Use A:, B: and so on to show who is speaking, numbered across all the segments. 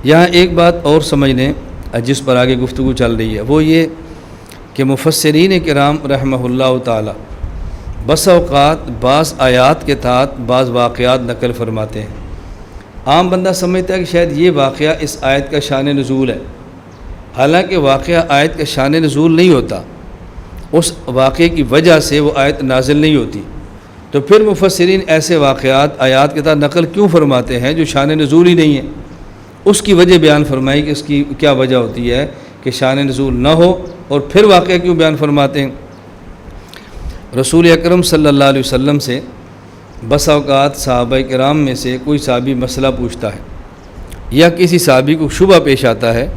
A: یہاں ایک بات اور سمجھ لیں جس پر آگے گفتگو چل رہی ہے، وہ یہ کہ مفسرین کرام رحمہ اللہ تعالی بس اوقات بعض آیات کے تحت بعض واقعات نقل فرماتے ہیں۔ عام بندہ سمجھتا ہے کہ شاید یہ واقعہ اس آیت کا شان نزول ہے، حالانکہ واقعہ آیت کا شان نزول نہیں ہوتا، اس واقعے کی وجہ سے وہ آیت نازل نہیں ہوتی۔ تو پھر مفسرین ایسے واقعات آیات کے تحت نقل کیوں فرماتے ہیں جو شان نزول ہی نہیں ہے؟ اس کی وجہ بیان فرمائی کہ اس کی کیا وجہ ہوتی ہے کہ شان نزول نہ ہو، اور پھر واقعہ کیوں بیان فرماتے ہیں۔ رسول اکرم صلی اللہ علیہ وسلم سے بس اوقات صحابہ کرام میں سے کوئی صحابی مسئلہ پوچھتا ہے یا کسی صحابی کو شبہ پیش آتا ہے،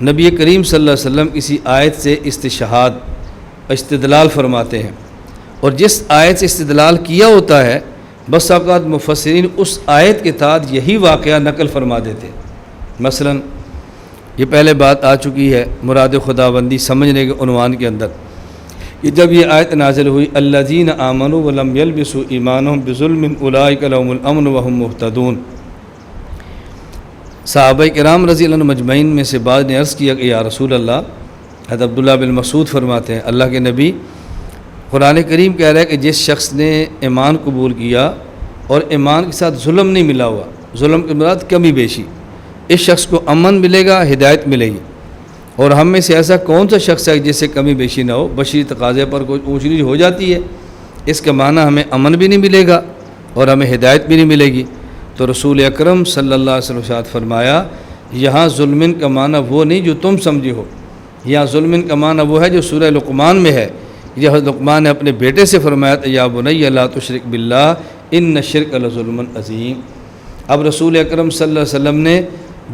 A: نبی کریم صلی اللہ علیہ وسلم کسی آیت سے استدلال فرماتے ہیں، اور جس آیت سے استدلال کیا ہوتا ہے بس اوقات مفسرین اس آیت کے تحت یہی واقعہ نقل فرما دیتے ہیں۔ مثلا یہ پہلے بات آ چکی ہے مراد خداوندی سمجھنے کے عنوان کے اندر کہ جب یہ آیت نازل ہوئی الذین آمنوا ولم یلبسوا ایمانہم بظلم اولئک لہم الامن وہم مہتدون، صحابہ کرام رضی اللہ عنہم مجمعین میں سے بعض نے عرض کیا کہ یا رسول اللہ، حضرت عبداللہ بن مسعود فرماتے ہیں اللہ کے نبی، قرآن کریم کہہ رہا ہے کہ جس شخص نے ایمان قبول کیا اور ایمان کے ساتھ ظلم نہیں ملا ہوا، ظلم کی مراد کمی بیشی، اس شخص کو امن ملے گا، ہدایت ملے گی۔ اور ہم میں سے ایسا کون سا شخص ہے جس سے کمی بیشی نہ ہو؟ بشری تقاضے پر کوئی اونچ نیچ ہو جاتی ہے، اس کا معنی ہمیں امن بھی نہیں ملے گا اور ہمیں ہدایت بھی نہیں ملے گی۔ تو رسول اکرم صلی اللہ علیہ وسلم نے فرمایا یہاں ظلمن کا معنی وہ نہیں جو تم سمجھے ہو، یہاں ظلمن کا معنی وہ ہے جو سورہ لقمان میں ہے۔ یہ حضرت لقمان نے اپنے بیٹے سے فرمایا تھا یا بنی لا تشرک باللہ ان الشرک لظلم عظیم۔ اب رسول اکرم صلی اللہ علیہ وسلم نے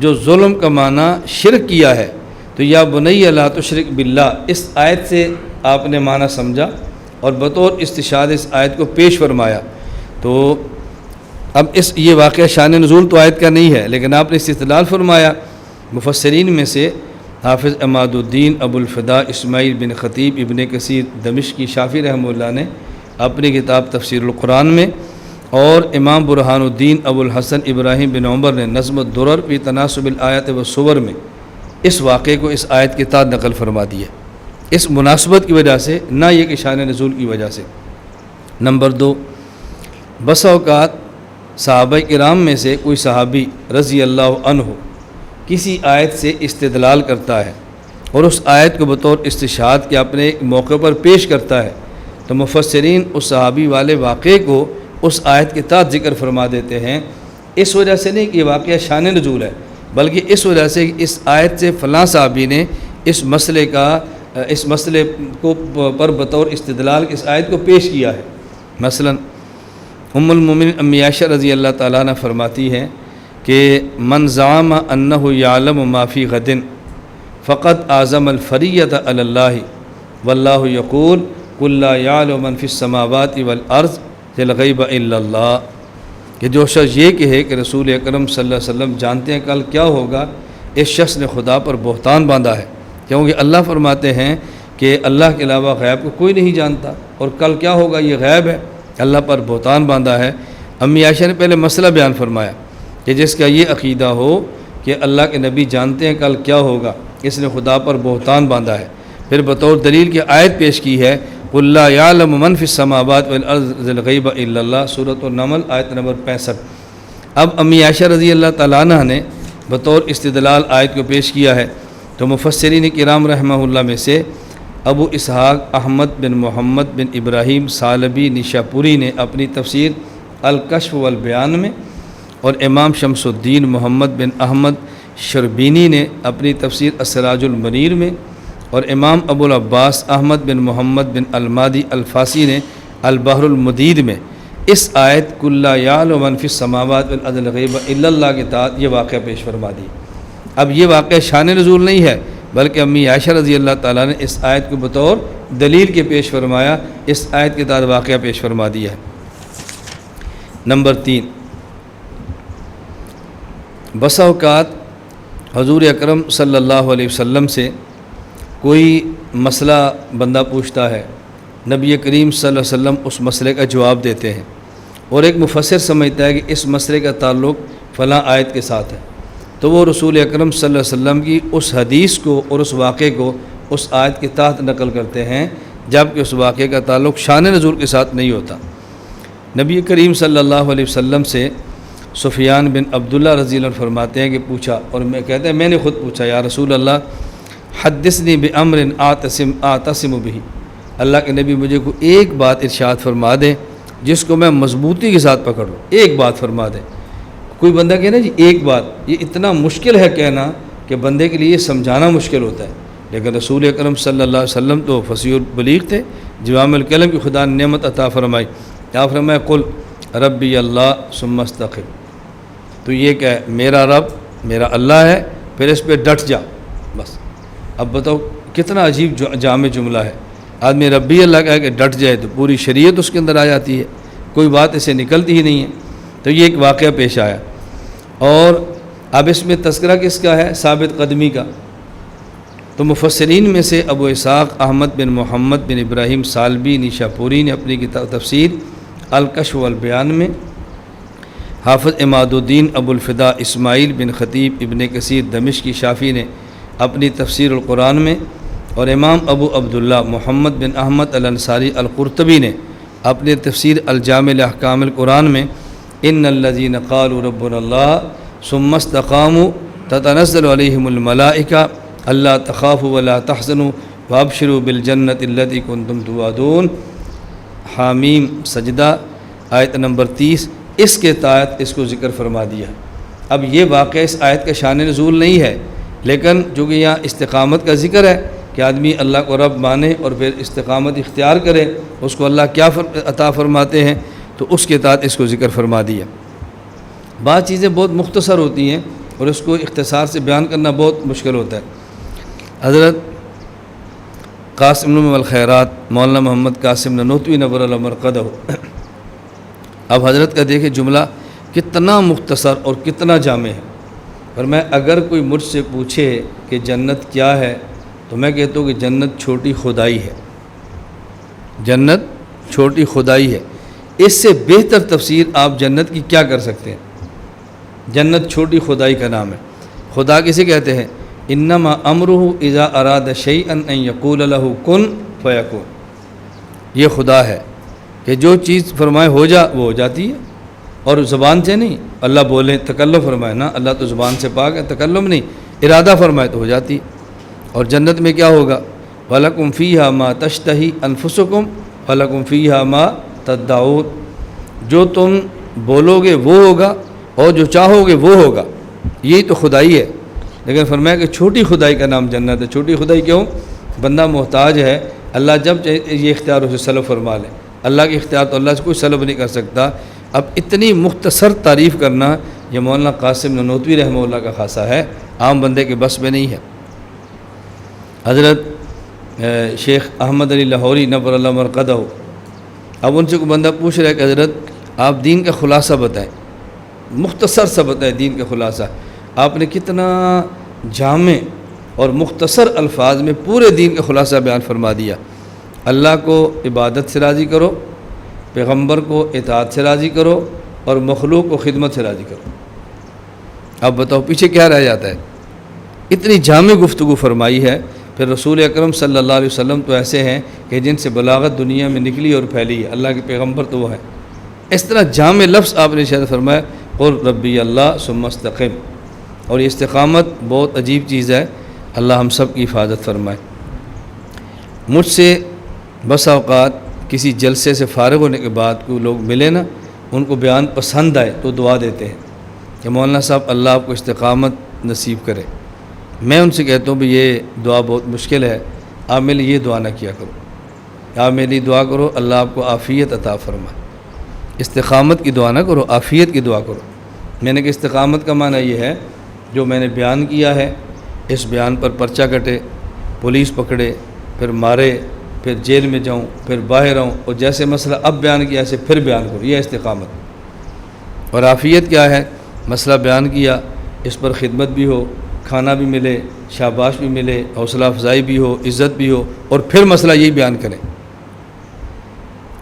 A: جو ظلم کا معنی شرک کیا ہے تو یا بنی لا تشرک باللہ اس آیت سے آپ نے معنی سمجھا اور بطور استشہاد اس آیت کو پیش فرمایا۔ تو اب یہ واقعہ شان نزول تو آیت کا نہیں ہے، لیکن آپ نے استدلال فرمایا۔ مفسرین میں سے حافظ عماد الدین ابو الفدا اسماعیل بن خطیب ابن کثیر دمشقی شافعی رحمہ اللہ نے اپنی کتاب تفسیر القرآن میں، اور امام برہان الدین ابو الحسن ابراہیم بن عمر نے نظم الدرر فی تناسب الآیات والصور میں اس واقعے کو اس آیت کے تحت نقل فرما دیا، اس مناسبت کی وجہ سے، نہ یہ کہ شان نزول کی وجہ سے۔ نمبر 2، بس اوقات صحابہ کرام میں سے کوئی صحابی رضی اللہ عنہ کسی آیت سے استدلال کرتا ہے اور اس آیت کو بطور استشہاد کے اپنے ایک موقع پر پیش کرتا ہے، تو مفسرین اس صحابی والے واقعے کو اس آیت کے تحت ذکر فرما دیتے ہیں، اس وجہ سے نہیں کہ یہ واقعہ شان نزول ہے، بلکہ اس وجہ سے کہ اس آیت سے فلاں صحابی نے اس مسئلے کو پر بطور استدلال اس آیت کو پیش کیا ہے۔ مثلا ام المومنین امی عائشہ رضی اللہ تعالیٰ عنہ فرماتی ہیں کہ من زعم انہ یعلم ما فی غد فقد اعظم الفریۃ علی اللہ واللہ یقول قل لا یعلم من فی السماوات والارض الغیب الا اللہ، کہ جو شخص یہ کہے کہ رسول اکرم صلی اللہ علیہ وسلم جانتے ہیں کل کیا ہوگا، اس شخص نے خدا پر بہتان باندھا ہے، کیونکہ اللہ فرماتے ہیں کہ اللہ کے علاوہ غیب کو کوئی نہیں جانتا، اور کل کیا ہوگا یہ غیب ہے، اللہ پر بہتان باندھا ہے۔ امی عائشہ نے پہلے مسئلہ بیان فرمایا کہ جس کا یہ عقیدہ ہو کہ اللہ کے نبی جانتے ہیں کل کیا ہوگا، اس نے خدا پر بہتان باندھا ہے۔ پھر بطور دلیل کی آیت پیش کی ہے قل لا یعلم من فی السماوات والارض الغیب الا اللہ، سورۃ النمل آیت نمبر 65۔ اب امی عائشہ رضی اللہ تعالیٰ عنہ نے بطور استدلال آیت کو پیش کیا ہے، تو مفسرین کرام رحمہ اللہ میں سے ابو اسحاق احمد بن محمد بن ابراہیم سالبی نشاپوری نے اپنی تفسیر الکشف والبیان میں، اور امام شمس الدین محمد بن احمد شربینی نے اپنی تفسیر السراج المنیر میں، اور امام ابو العباس احمد بن محمد بن المادی الفاسی نے البحر المدید میں اس آیت قل لا یعلم من فی السماوات والارض الغیب الا اللہ کے تحت یہ واقعہ پیش فرما دی۔ اب یہ واقعہ شان نزول نہیں ہے، بلکہ امی عائشہ رضی اللہ تعالیٰ نے اس آیت کو بطور دلیل کے پیش فرمایا، اس آیت کے تحت واقعہ پیش فرما دیا ہے۔ نمبر 3، بسا اوقات حضور اکرم صلی اللہ علیہ وسلم سے کوئی مسئلہ بندہ پوچھتا ہے، نبی کریم صلی اللہ علیہ وسلم اس مسئلے کا جواب دیتے ہیں، اور ایک مفسر سمجھتا ہے کہ اس مسئلے کا تعلق فلاں آیت کے ساتھ ہے، تو وہ رسول اکرم صلی اللہ علیہ وسلم کی اس حدیث کو اور اس واقعے کو اس آیت کے تحت نقل کرتے ہیں، جبکہ اس واقعے کا تعلق شان نزول کے ساتھ نہیں ہوتا۔ نبی کریم صلی اللہ علیہ وسلم سے سفیان بن عبداللہ رضی اللہ عنہ فرماتے ہیں کہ پوچھا، اور میں کہتے ہیں میں نے خود پوچھا، یا رسول اللہ حدثنی بامر اعتصم بہ، اللہ کے نبی مجھے کوئی ایک بات ارشاد فرما دیں جس کو میں مضبوطی کے ساتھ پکڑ لوں، ایک بات فرما دیں۔ کوئی بندہ کہے نا جی ایک بات، یہ اتنا مشکل ہے کہنا کہ بندے کے لیے یہ سمجھانا مشکل ہوتا ہے، لیکن رسول اکرم صلی اللہ علیہ وسلم تو فصیح البلیغ تھے، جوامع الکلم کی خدا نے نعمت عطا فرمائی۔ کیا فرمایا؟ قل ربی اللہ ثم استقم، تو یہ کہ میرا رب میرا اللہ ہے، پھر اس پہ ڈٹ جا بس۔ اب بتاؤ کتنا عجیب جامع جملہ ہے، آدمی ربی اللہ کہہ کہ ڈٹ جائے تو پوری شریعت اس کے اندر آ جاتی ہے، کوئی بات اسے نکلتی ہی نہیں ہے۔ تو یہ ایک واقعہ پیش آیا، اور اب اس میں تذکرہ کس کا ہے؟ ثابت قدمی کا۔ تو مفسرین میں سے ابو اسحاق احمد بن محمد بن ابراہیم سالبی نیشاپوری نے اپنی کتاب تفسیر الکشف والبیان میں، حافظ عماد الدین ابو الفدا اسماعیل بن خطیب ابن کثیر دمشقی شافعی نے اپنی تفسیر القرآن میں، اور امام ابو عبداللہ محمد بن احمد الانصاری القرطبی نے اپنی تفسیر الجامع لاحکام القرآن میں ان الذین قالوا ربنا اللہ ثم استقاموا تتنزل علیہم الملائکہ اللہ تخافوا ولا تحزنوا وابشروا بالجنۃ التی کنتم توعدون، حامیم سجدہ آیت نمبر 30، اس کے تحت اس کو ذکر فرما دیا۔ اب یہ واقعہ اس آیت کا شان نزول نہیں ہے، لیکن چونکہ یہاں استقامت کا ذکر ہے کہ آدمی اللہ کو رب مانے اور پھر استقامت اختیار کرے، اس کو اللہ کیا عطا فرماتے ہیں، تو اس کے تحت اس کو ذکر فرما دیا۔ بعض چیزیں بہت مختصر ہوتی ہیں اور اس کو اختصار سے بیان کرنا بہت مشکل ہوتا ہے۔ حضرت قاسم الخیرات مولانا محمد قاسم ننوتوی نور اللہ مرقدہ، اب حضرت کا دیکھیں جملہ کتنا مختصر اور کتنا جامع ہے، اور میں اگر کوئی مجھ سے پوچھے کہ جنت کیا ہے تو میں کہتا ہوں کہ جنت چھوٹی خدائی ہے، جنت چھوٹی خدائی ہے۔ اس سے بہتر تفسیر آپ جنت کی کیا کر سکتے ہیں؟ جنت چھوٹی خدائی کا نام ہے۔ خدا کسے کہتے ہیں؟ انما امرہ اذا اراد شیئا ان یقول لہ کن فیکون، یہ خدا ہے کہ جو چیز فرمائے ہو جا وہ ہو جاتی ہے، اور زبان سے نہیں، اللہ بولے تکلم فرمائے نا، اللہ تو زبان سے پاک ہے، تکلم نہیں، ارادہ فرمائے تو ہو جاتی ہے۔ اور جنت میں کیا ہوگا؟ وَلَكُمْ فِيهَا مَا تَشْتَهِي أَنفُسُكُمْ وَلَكُمْ فِيهَا مَا تَدَّعُونَ، جو تم بولو گے وہ ہوگا اور جو چاہو گے وہ ہوگا، یہی تو خدائی ہے۔ لیکن فرمایا کہ چھوٹی خدائی کا نام جنت ہے۔ چھوٹی خدائی کیوں؟ بندہ محتاج ہے، اللہ جب چاہے یہ اختیار اسے سلب فرما لے، اللہ کے اختیار تو اللہ سے کوئی سلب نہیں کر سکتا۔ اب اتنی مختصر تعریف کرنا یہ مولانا قاسم ننوتوی رحمہ اللہ کا خاصہ ہے، عام بندے کے بس میں نہیں ہے۔ حضرت شیخ احمد علی لاہوری نور اللہ مرقدہ، اب ان سے کوئی بندہ پوچھ رہا ہے کہ حضرت آپ دین کا خلاصہ بتائیں، مختصر سا بتائیں دین کا خلاصہ۔ آپ نے کتنا جامع اور مختصر الفاظ میں پورے دین کا خلاصہ بیان فرما دیا۔ اللہ کو عبادت سے راضی کرو، پیغمبر کو اطاعت سے راضی کرو، اور مخلوق کو خدمت سے راضی کرو۔ اب بتاؤ پیچھے کیا رہ جاتا ہے؟ اتنی جامع گفتگو فرمائی ہے۔ پھر رسول اکرم صلی اللہ علیہ وسلم تو ایسے ہیں کہ جن سے بلاغت دنیا میں نکلی اور پھیلی ہے، اللہ کے پیغمبر تو وہ ہے۔ اس طرح جامع لفظ آپ نے شاید فرمایا قل ربی اللہ ثم استقم، اور یہ استقامت بہت عجیب چیز ہے، اللہ ہم سب کی حفاظت فرمائے۔ مجھ سے بس اوقات کسی جلسے سے فارغ ہونے کے بعد کوئی لوگ ملے نا، ان کو بیان پسند آئے تو دعا دیتے ہیں کہ مولانا صاحب اللہ آپ کو استقامت نصیب کرے۔ میں ان سے کہتا ہوں بھی یہ دعا بہت مشکل ہے، آپ میرے لیے یہ دعا نہ کیا کرو، آپ میرے لیے دعا کرو اللہ آپ کو عافیت عطا فرمائے۔ استقامت کی دعا نہ کرو، عافیت کی دعا کرو۔ میں نے کہا استقامت کا معنی یہ ہے جو میں نے بیان کیا ہے اس بیان پر پرچہ کٹے، پولیس پکڑے، پھر مارے، پھر جیل میں جاؤں، پھر باہر آؤں، اور جیسے مسئلہ اب بیان کیا ایسے پھر بیان کرو، یہ استقامت۔ اور عافیت کیا ہے؟ مسئلہ بیان کیا، اس پر خدمت بھی ہو، کھانا بھی ملے، شاباش بھی ملے، حوصلہ افزائی بھی ہو، عزت بھی ہو، اور پھر مسئلہ یہی بیان کریں۔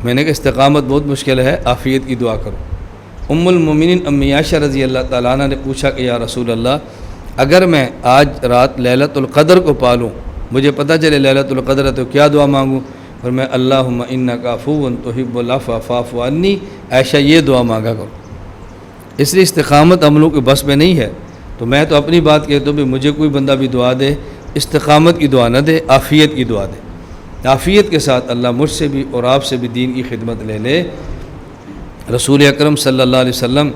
A: میں نے کہا استقامت بہت مشکل ہے، عافیت کی دعا کرو۔ ام المومنین امی عائشہ رضی اللہ تعالیٰ عنہ نے پوچھا کہ یا رسول اللہ اگر میں آج رات لیلۃ القدر کو پالوں، مجھے پتہ چلے لیلۃ القدر ہے تو کیا دعا مانگوں؟ اور میں اللہم انک عفو تحب العفو فاعف عنی، ایشا یہ دعا مانگا کرو۔ اس لیے استقامت عملوں کے بس میں نہیں ہے، تو میں تو اپنی بات کہتا ہوں بھی مجھے کوئی بندہ بھی دعا دے، استقامت کی دعا نہ دے، عافیت کی دعا دے، عافیت کے ساتھ اللہ مجھ سے بھی اور آپ سے بھی دین کی خدمت لے لے۔ رسول اکرم صلی اللہ علیہ وسلم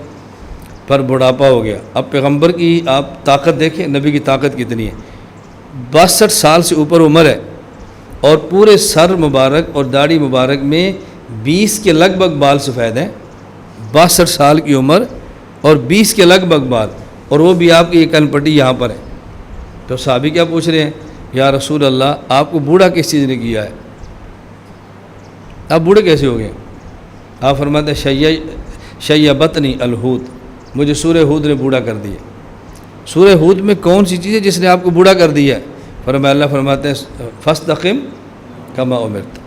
A: پر بڑھاپا ہو گیا، اب پیغمبر کی آپ طاقت دیکھیں، نبی کی طاقت کتنی ہے، 62 سال سے اوپر عمر ہے، اور پورے سر مبارک اور داڑھی مبارک میں 20 کے لگ بھگ بال سفید ہیں، 62 سال کی عمر اور 20 کے لگ بھگ بال، اور وہ بھی آپ کی یہ کن پٹی یہاں پر ہے۔ تو صحابی کیا پوچھ رہے ہیں، یا رسول اللہ آپ کو بوڑھا کس چیز نے کیا ہے، آپ بوڑھے کیسے ہو گئے؟ آپ فرماتے ہیں شیبتنی الحوت، مجھے سورہ ہود نے بوڑھا کر دیا۔ سورہ ہود میں کون سی چیز ہے جس نے آپ کو بوڑھا کر دیا ہے؟ فرمایا، اللہ فرماتے ہیں فاستقم کما امرت،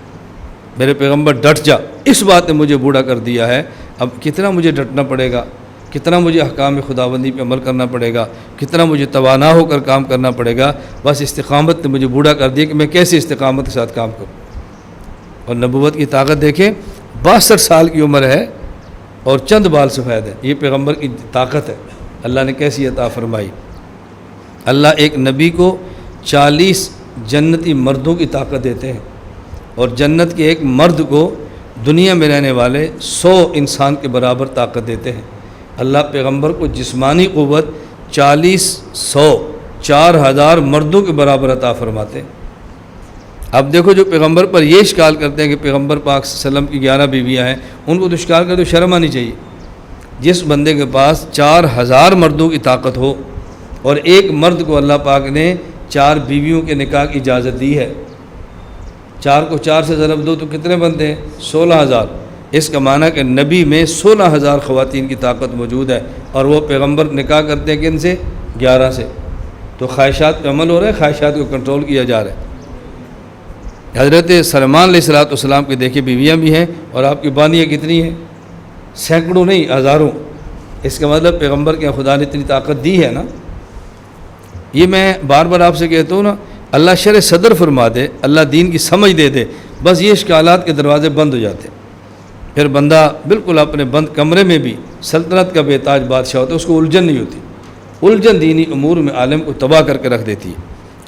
A: میرے پیغمبر ڈٹ جا، اس بات نے مجھے بوڑھا کر دیا ہے، اب کتنا مجھے ڈٹنا پڑے گا، کتنا مجھے احکام خداوندی پہ عمل کرنا پڑے گا، کتنا مجھے توانا ہو کر کام کرنا پڑے گا، بس استقامت نے مجھے بوڑھا کر دیا کہ میں کیسے استقامت کے ساتھ کام کروں۔ اور نبوت کی طاقت دیکھیں، 62 سال کی عمر ہے اور چند بال سفید ہے، یہ پیغمبر کی طاقت ہے، اللہ نے کیسی عطا فرمائی۔ اللہ ایک نبی کو 40 جنتی مردوں کی طاقت دیتے ہیں، اور جنت کے ایک مرد کو دنیا میں رہنے والے 100 انسان کے برابر طاقت دیتے ہیں۔ اللہ پیغمبر کو جسمانی قوت 40,000 مردوں کے برابر عطا فرماتے ہیں۔ اب دیکھو جو پیغمبر پر یہ اشکال کرتے ہیں کہ پیغمبر پاک صلی اللہ علیہ وسلم کی 11 بیویاں ہیں، ان کو تو اشکال کرتے تو شرم آنی چاہیے۔ جس بندے کے پاس 4000 مردوں کی طاقت ہو، اور ایک مرد کو اللہ پاک نے 4 بیویوں کے نکاح کی اجازت دی ہے، 4 کو 4 سے ضرب دو تو کتنے بنتے ہیں؟ 16,000۔ اس کا معنی کہ نبی میں 16,000 خواتین کی طاقت موجود ہے، اور وہ پیغمبر نکاح کرتے ہیں کن سے؟ 11 سے۔ تو خواہشات پہ عمل ہو رہا ہے، خواہشات کو کنٹرول کیا جا رہا ہے۔ حضرت سلمان علیہ السلام کے دیکھے بیویاں بھی ہیں، اور آپ کی بانیاں کتنی ہیں؟ سینکڑوں نہیں، ہزاروں۔ اس کا مطلب پیغمبر کے خدا نے اتنی طاقت دی ہے نا۔ یہ میں بار بار آپ سے کہتا ہوں نا، اللہ شرع صدر فرما دے، اللہ دین کی سمجھ دے دے، بس یہ اشکالات کے دروازے بند ہو جاتے ہیں۔ پھر بندہ بالکل اپنے بند کمرے میں بھی سلطنت کا بے تاج بادشاہ ہوتا ہے، اس کو الجھن نہیں ہوتی۔ الجھن دینی امور میں عالم کو تباہ کر کے رکھ دیتی ہے،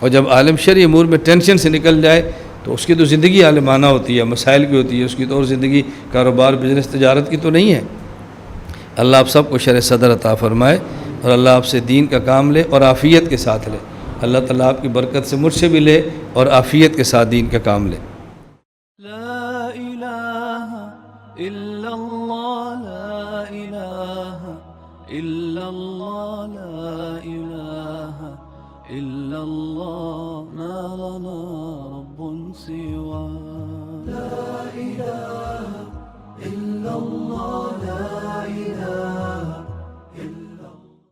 A: اور جب عالم شرعی امور میں ٹینشن سے نکل جائے تو اس کی تو زندگی عالمانہ ہوتی ہے، مسائل کی ہوتی ہے، اس کی تو اور زندگی کاروبار بزنس تجارت کی تو نہیں ہے۔ اللہ آپ سب کو شرع صدر عطا فرمائے، اور اللہ آپ سے دین کا کام لے اور عافیت کے ساتھ لے۔ اللہ تعالیٰ آپ کی برکت سے مجھ سے بھی لے اور عافیت کے ساتھ دین کا کام لے۔
B: لا الہ الا اللہ، لا الہ الا اللہ، لا الہ الا اللہ، ما لنا رب سواه۔